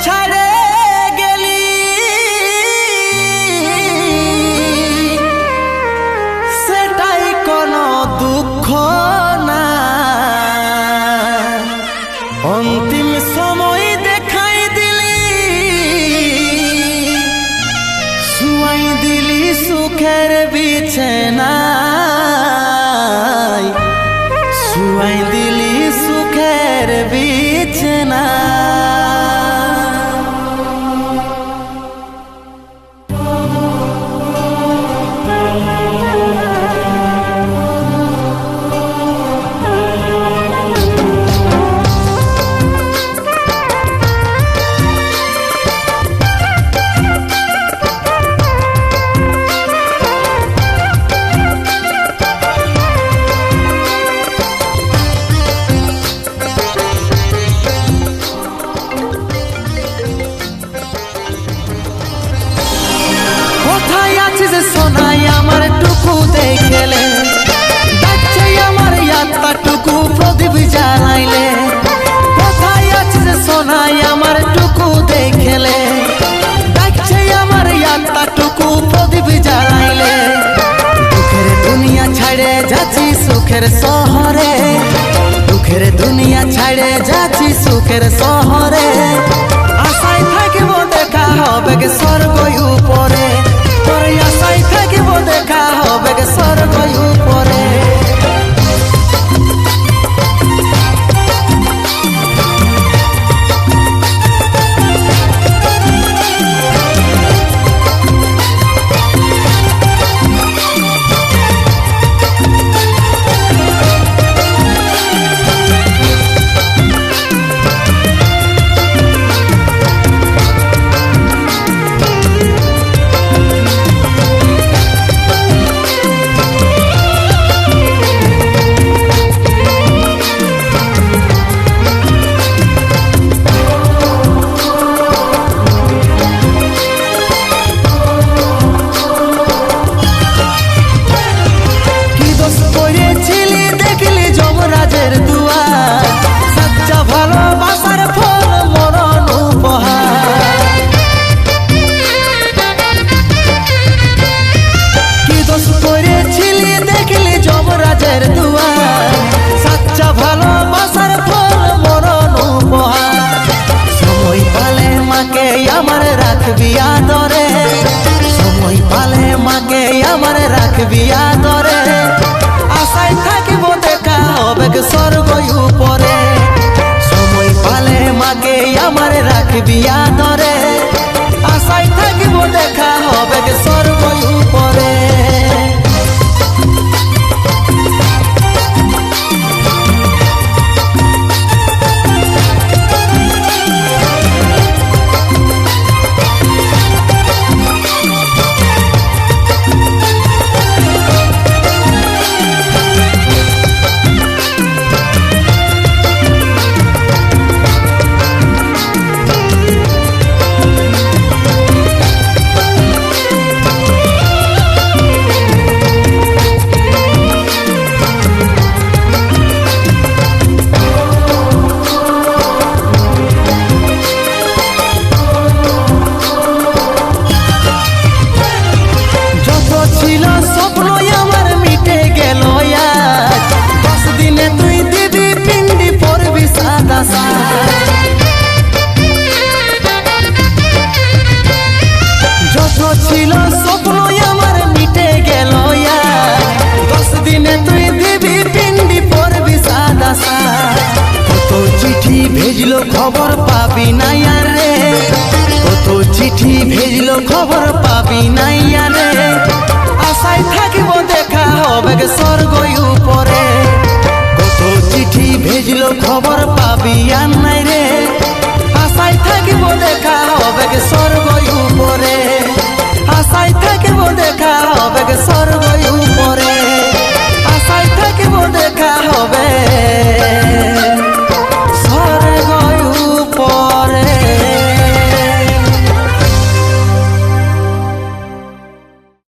ছাড়ে গেলি সেটাই কোনো দুঃখ না, অন্তিম সময় দেখাই দিলি, শুয়াই দিলি সুখের বিছানায়, শুয়াই দিলি সুখের বিছানায়। সোনাই আমার টুকু দেখলে, ডাকছে আমার আত্মা টুকু প্রদীপ জ্বালাইলে। কোথায় আছিস সোনাই আমার টুকু দেখলে, ডাকছে আমার আত্মা টুকু প্রদীপ জ্বালাইলে। দুঃখের দুনিয়া ছাড়ে যাচ্ছি সুখের শহরে, দুঃখের দুনিয়া ছাড়ে যাচ্ছি সুখের শহরে। আশায় থাকিব দেখা হবে স্বর্গ উপরে, তোর আশায় থাকিব দেখা হবে স্বর্গ উপরে। রাখবি আদরে, সময় পালে মাকে আমার রাখবি আদরে। আশায় থাকিব দেখা হবে স্বর্গ উপরে, সময় পালে মাকে আমার রাখবি আদরে। আশায় থাকিব দেখা হবে স্বর্গ উপরে। যত ছিল স্বপ্ন আমার মিটে গেল, 10 দিনে তুই দিবি পিন্ডি পরবি সাদা সাদ। কত চিঠি ভেজলো খবর পাবি না রে, কত চিঠি ভেজলো খবর পাবি না রে। আশায় থাকিব দেখা হবে স্বর্গ উপরে, কত চিঠি ভেজলো খবর পাবি আর নাই রে। আশায় থাকিব দেখা হবে স্বর্গ উপরে।